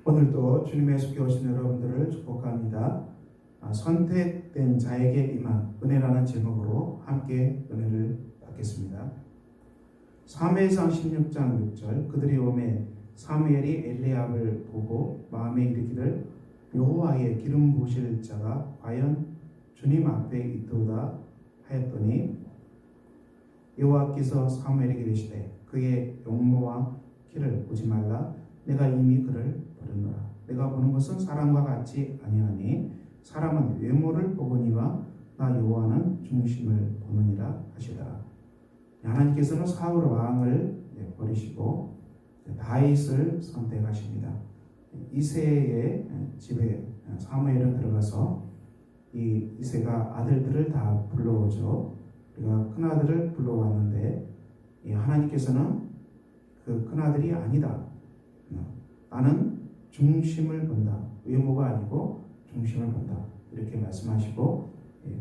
오늘도 주님의 속에 오신 여러분들을 축복합니다. 선택된 자에게 임한 은혜라는 제목으로 함께 은혜를 받겠습니다. 사무엘상 16장 6절 그들이 오매 사무엘이 엘리압을 보고 마음에 이르기를 여호와의 기름 부으실 자가 과연 주님 앞에 있도다 하였더니 여호와께서 사무엘에게 이르시되 그의 용모와 키를 보지 말라. 내가 이미 그를 버렸노라. 내가 보는 것은 사람과 같이 아니하니 사람은 외모를 보거니와 나 여호와는 중심을 보느니라 하시더라. 하나님께서는 사울 왕을 버리시고 다윗을 선택하십니다. 이새의 집에 사무엘은 들어가서 이 이새가 아들들을 다 불러오죠. 우리가 큰아들을 불러왔는데 하나님께서는 그 큰아들이 아니다. 나는 중심을 본다. 외모가 아니고 중심을 본다. 이렇게 말씀하시고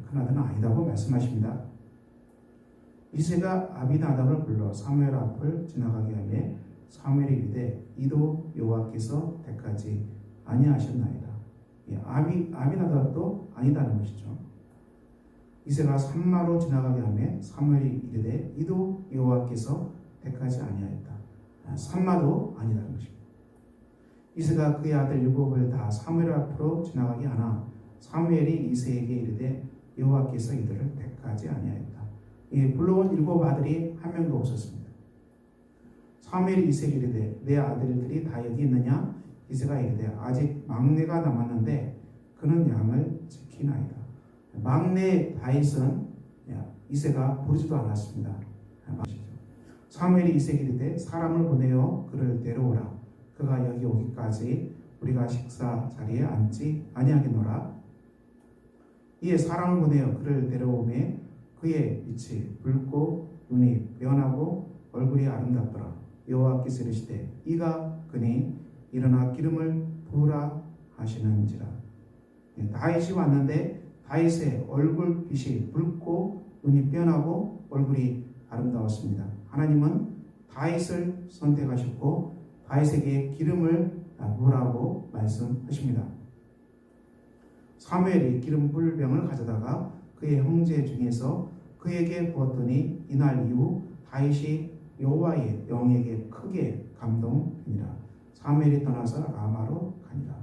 큰아들은 아니다고 말씀하십니다. 이새가 아비나답을 불러 사무엘 앞을 지나가게 하며 사무엘이 이르되 이도 여호와께서 택하지 아니하셨나이다. 아비나답도 아니다는 것이죠. 이새가 산마로 지나가게 하며 사무엘이 이르되 이도 여호와께서 택하지 아니하였다. 산마도 아니다는 것입니다. 이새가 그의 아들 일곱을 다 사무엘 앞으로 지나가게 하나 사무엘이 이새에게 이르되 여호와께서 이들을 택하지 아니하였다. 불러온 일곱 아들이 한 명도 없었습니다. 사무엘이 이새에게 이르되 내 아들들이 다 여기 있느냐? 이새가 이르되 아직 막내가 남았는데 그는 양을 지키나이다. 막내 다윗은 이새가 부르지도 않았습니다. 사무엘이 이새에게 이르되 사람을 보내어 그를 데려오라. 그가 여기 오기까지 우리가 식사 자리에 앉지 아니하겠노라. 이에 사람을 보내어 그를 데려오매 그의 빛이 붉고 눈이 변하고 얼굴이 아름답더라. 여호와께서 이르시되 이가 그니 일어나 기름을 부으라 하시는지라. 다윗이 왔는데 다윗의 얼굴 빛이 붉고 눈이 변하고 얼굴이 아름다웠습니다. 하나님은 다윗을 선택하셨고 다윗에게 기름을 부으라고 말씀하십니다. 사무엘이 기름 부을 병을 가져다가 그의 형제 중에서 그에게 부었더니 이날 이후 다윗이 여호와의 영에게 크게 감동되니라. 사무엘이 떠나서 라마로 가니라.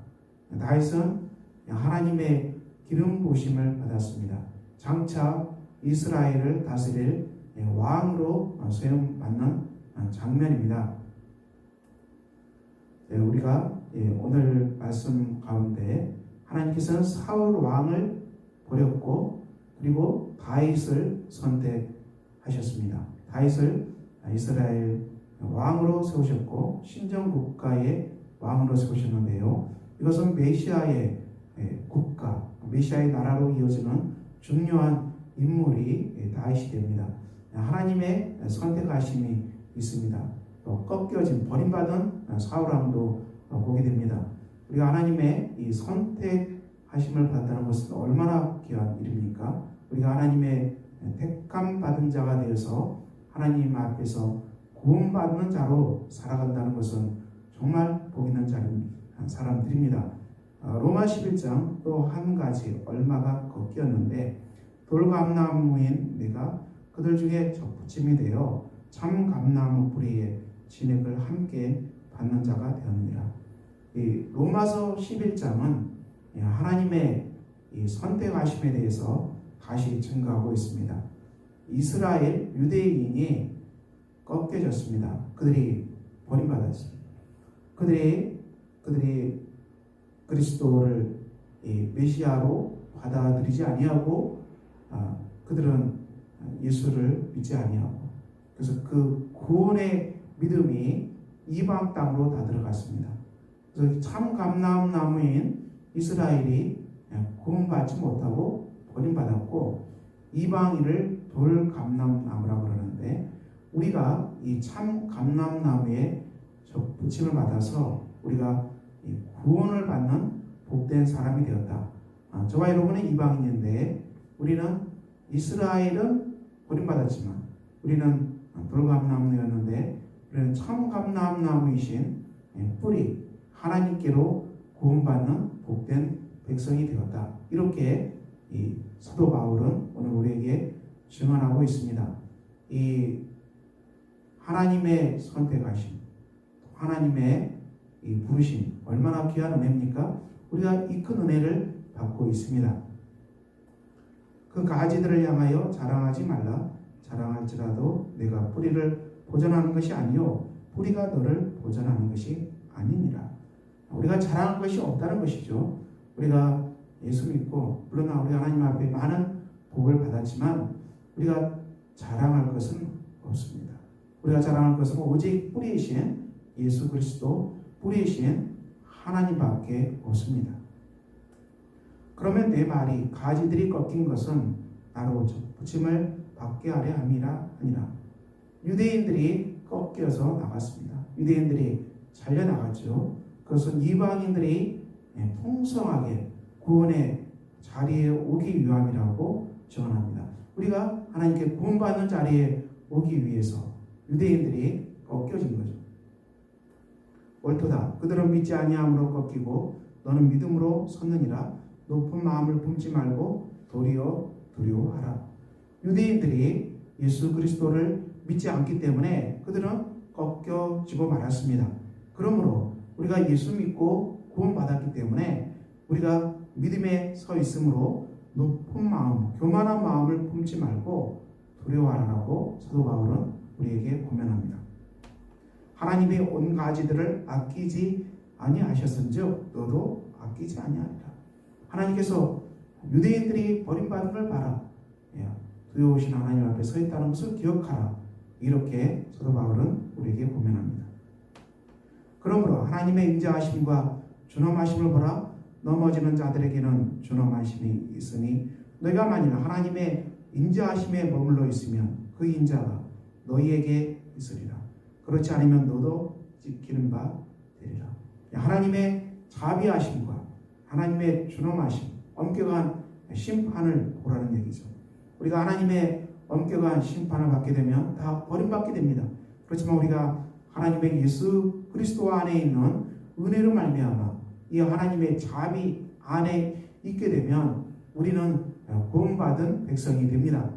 다윗은 하나님의 기름 부으심을 받았습니다. 장차 이스라엘을 다스릴 왕으로 소임받는 장면입니다. 우리가 오늘 말씀 가운데 하나님께서는 사울 왕을 버렸고 그리고 다윗을 선택하셨습니다. 다윗을 이스라엘 왕으로 세우셨고 신정국가의 왕으로 세우셨는데요. 이것은 메시아의 국가, 메시아의 나라로 이어지는 중요한 인물이 다윗이 됩니다. 하나님의 선택하심이 있습니다. 또 꺾여진 버림받은 사울왕도 보게 됩니다. 우리가 하나님의 이 선택하심을 받았다는 것은 얼마나 귀한 일입니까? 우리가 하나님의 택함 받은 자가 되어서 하나님 앞에서 구원받는 자로 살아간다는 것은 정말 복 있는 사람들입니다. 로마 11장 또 한 가지 얼마가 꺾였는데 돌감나무인 내가 그들 중에 접붙임이 되어 참 감나무 뿌리에 진액을 함께 받는 자가 되었느니라. 이 로마서 11장은 하나님의 이 선택하심에 대해서 다시 증거하고 있습니다. 이스라엘 유대인이 꺾여졌습니다. 그들이 버림받았습니다. 그들이 그리스도를 메시아로 받아들이지 아니하고 그들은 예수를 믿지 아니하고 그래서 그 구원의 믿음이 이방 땅으로 다 들어갔습니다. 그래서 참 감람나무인 이스라엘이 구원받지 못하고 버림받았고 이방인을 돌감람나무라고 그러는데 우리가 이 참 감람나무에 붙임을 받아서 우리가 구원을 받는 복된 사람이 되었다. 저와 여러분은 이방인인데 우리는 이스라엘은 버림받았지만 우리는 돌감나무였는데 우리는 참 감람나무이신 뿌리 하나님께로 구원받는 복된 백성이 되었다. 이렇게 이 사도 바울은 오늘 우리에게 증언하고 있습니다. 이 하나님의 선택하심, 하나님의 이 부르심, 얼마나 귀한 은혜입니까? 우리가 이 큰 은혜를 받고 있습니다. 그 가지들을 향하여 자랑하지 말라. 자랑할지라도 내가 뿌리를 보존하는 것이 아니요 뿌리가 너를 보존하는 것이 아니니라. 우리가 자랑할 것이 없다는 것이죠. 우리가 예수 믿고 물론 우리 하나님 앞에 많은 복을 받았지만 우리가 자랑할 것은 없습니다. 우리가 자랑할 것은 오직 뿌리이신 예수 그리스도, 뿌리이신 하나님밖에 없습니다. 그러면 내 말이 가지들이 꺾인 것은 나로 붙임을 받게 하려 함이라 아니라. 유대인들이 꺾여서 나갔습니다. 유대인들이 잘려나갔죠. 그것은 이방인들이 풍성하게 구원의 자리에 오기 위함이라고 증언합니다. 우리가 하나님께 구원받는 자리에 오기 위해서 유대인들이 꺾여진 거죠. 옳도다. 그들은 믿지 아니함으로 꺾이고 너는 믿음으로 섰느니라. 높은 마음을 품지 말고 도리어 두려워하라. 유대인들이 예수 그리스도를 믿지 않기 때문에 그들은 꺾여지고 말았습니다. 그러므로 우리가 예수 믿고 구원받았기 때문에 우리가 믿음에 서 있으므로 높은 마음, 교만한 마음을 품지 말고 두려워하라고 사도 바울은 우리에게 권면합니다. 하나님의 온 가지들을 아끼지 아니하셨은즉 너도 아끼지 아니하리라. 하나님께서 유대인들이 버림받은 걸 봐라. 두려우신 하나님 앞에 서 있다는 것을 기억하라. 이렇게 사도 바울은 우리에게 권면합니다. 그러므로 하나님의 인자하심과 준엄하심을 보라. 넘어지는 자들에게는 준엄하심이 있으니 너희가 만일 하나님의 인자하심에 머물러 있으면 그 인자가 너희에게 있으리라. 그렇지 않으면 너도 지키는 바 되리라. 하나님의 자비하심과 하나님의 준엄하심, 엄격한 심판을 보라는 얘기죠. 우리가 하나님의 엄격한 심판을 받게 되면 다 버림받게 됩니다. 그렇지만 우리가 하나님의 예수 그리스도 안에 있는 은혜로 말미암아 이 하나님의 자비 안에 있게 되면 우리는 구원받은 백성이 됩니다.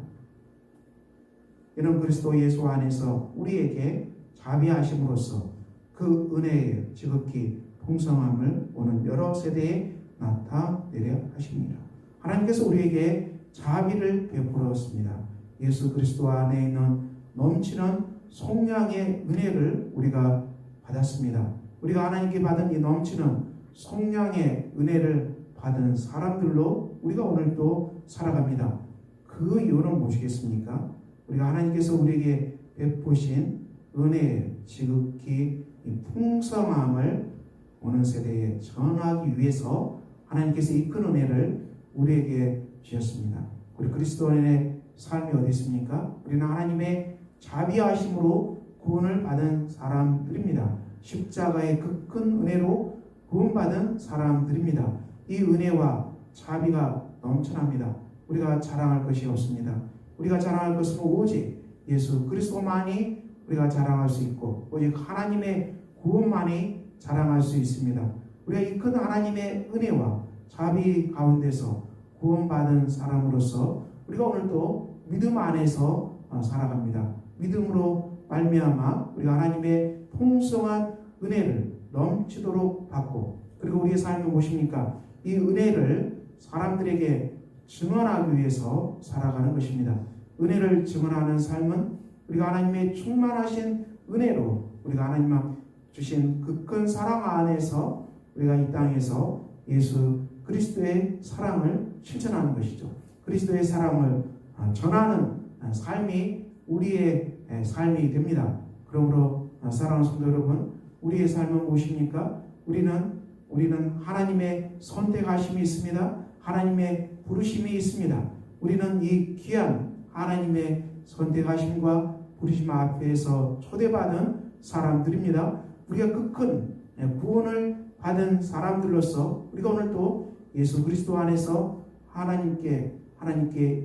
이는 그리스도 예수 안에서 우리에게 자비하심으로써 그 은혜의 지극히 풍성함을 오는 여러 세대에 나타내려 하십니다. 하나님께서 우리에게 자비를 베풀었습니다. 예수 그리스도 안에 있는 넘치는 성량의 은혜를 우리가 받았습니다. 우리가 하나님께 받은 이 넘치는 성량의 은혜를 받은 사람들로 우리가 오늘도 살아갑니다. 그 이유는 무엇이겠습니까? 우리가 하나님께서 우리에게 베푸신 은혜의 지극히 풍성함을 오는 세대에 전하기 위해서 하나님께서 이 큰 은혜를 우리에게 주셨습니다. 우리 그리스도인의 삶이 어디 있습니까? 우리는 하나님의 자비하심으로 구원을 받은 사람들입니다. 십자가의 그 큰 은혜로 구원받은 사람들입니다. 이 은혜와 자비가 넘쳐납니다. 우리가 자랑할 것이 없습니다. 우리가 자랑할 것은 오직 예수 그리스도만이 우리가 자랑할 수 있고 오직 하나님의 구원만이 자랑할 수 있습니다. 우리가 이 큰 하나님의 은혜와 자비 가운데서 구원받은 사람으로서 우리가 오늘도 믿음 안에서 살아갑니다. 믿음으로 말미암아 우리가 하나님의 풍성한 은혜를 넘치도록 받고 그리고 우리의 삶이 무엇입니까? 이 은혜를 사람들에게 증언하기 위해서 살아가는 것입니다. 은혜를 증언하는 삶은 우리가 하나님의 충만하신 은혜로 우리가 하나님 주신 그 큰 사랑 안에서 우리가 이 땅에서 예수 그리스도의 사랑을 실천하는 것이죠. 그리스도의 사랑을 전하는 삶이 우리의 삶이 됩니다. 그러므로 사랑하는 성도 여러분, 우리의 삶은 무엇입니까? 우리는 하나님의 선택하심이 있습니다. 하나님의 부르심이 있습니다. 우리는 이 귀한 하나님의 선택하심과 부르심 앞에서 초대받은 사람들입니다. 우리가 그 큰 구원을 받은 사람들로서 우리가 오늘 또 예수 그리스도 안에서 하나님께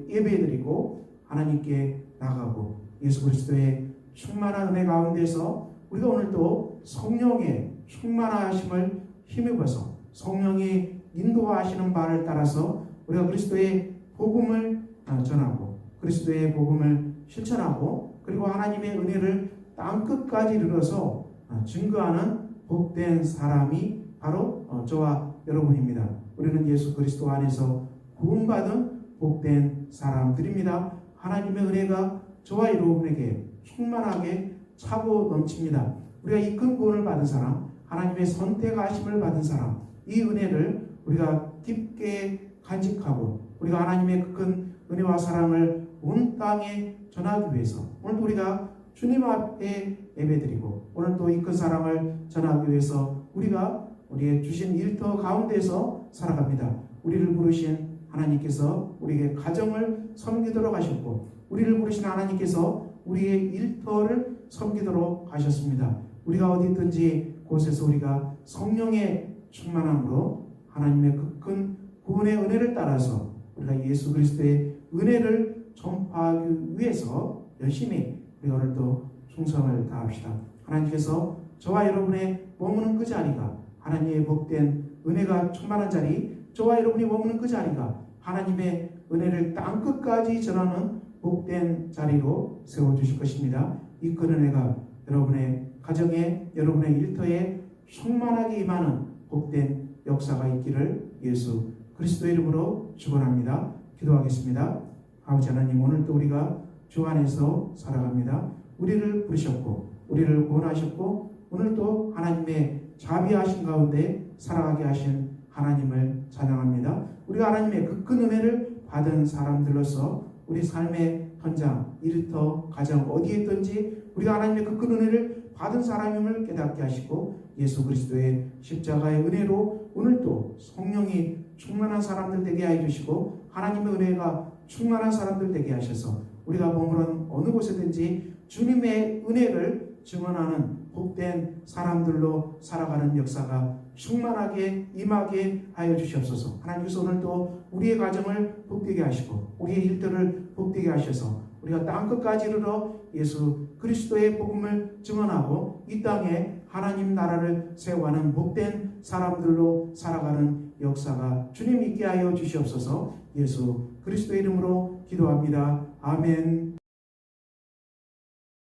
예배드리고 하나님께 나가고 예수 그리스도의 충만한 은혜 가운데서 우리가 오늘 또 성령의 충만하심을 힘입어서 성령이 인도하시는 바를 따라서 우리가 그리스도의 복음을 전하고 그리스도의 복음을 실천하고 그리고 하나님의 은혜를 땅끝까지 이르러서 증거하는 복된 사람이 바로 저와 여러분입니다. 우리는 예수 그리스도 안에서 구원받은 복된 사람들입니다. 하나님의 은혜가 저와 여러분에게 충만하게 차고 넘칩니다. 우리가 이 큰 구원을 받은 사람, 하나님의 선택하심을 받은 사람, 이 은혜를 우리가 깊게 간직하고 우리가 하나님의 큰 은혜와 사랑을 온 땅에 전하기 위해서 오늘도 우리가 주님 앞에 예배드리고 오늘도 이 큰 사랑을 전하기 위해서 우리가 우리의 주신 일터 가운데서 살아갑니다. 우리를 부르신 하나님께서 우리에게 가정을 섬기도록 하셨고 우리를 부르신 하나님께서 우리의 일터를 섬기도록 하셨습니다. 우리가 어디 있든지 곳에서 우리가 성령의 충만함으로 하나님의 그 큰 구원의 은혜를 따라서 우리가 예수 그리스도의 은혜를 전파하기 위해서 열심히 우리가 오늘도 충성을 다합시다. 하나님께서 저와 여러분의 머무는 그 자리가 하나님의 복된 은혜가 충만한 자리, 저와 여러분이 머무는 그 자리가 하나님의 은혜를 땅끝까지 전하는 복된 자리로 세워주실 것입니다. 이 큰 은혜가 여러분의 가정에, 여러분의 일터에 충만하게 임하는 복된 역사가 있기를 예수 그리스도의 이름으로 축원합니다. 기도하겠습니다. 아버지 하나님, 오늘도 우리가 주 안에서 살아갑니다. 우리를 부르셨고 우리를 구원하셨고 오늘도 하나님의 자비하신 가운데 살아가게 하신 하나님을 찬양합니다. 우리가 하나님의 그 큰 은혜를 받은 사람들로서 우리 삶의 현장, 일터, 가정 어디에 있든지 우리가 하나님의 그 큰 은혜를 받은 사람임을 깨닫게 하시고 예수 그리스도의 십자가의 은혜로 오늘도 성령이 충만한 사람들 되게 해 주시고 하나님의 은혜가 충만한 사람들 되게 하셔서 우리가 머무는 어느 곳에든지 주님의 은혜를 증언하는 복된 사람들로 살아가는 역사가 충만하게 임하게 하여 주시옵소서. 하나님께서 오늘도 우리의 가정을 복되게 하시고 우리의 일들을 복되게 하셔서 우리가 땅끝까지 이르러 예수 그리스도의 복음을 증언하고 이 땅에 하나님 나라를 세워가는 복된 사람들로 살아가는 역사가 주님 있게 하여 주시옵소서. 예수 그리스도의 이름으로 기도합니다. 아멘.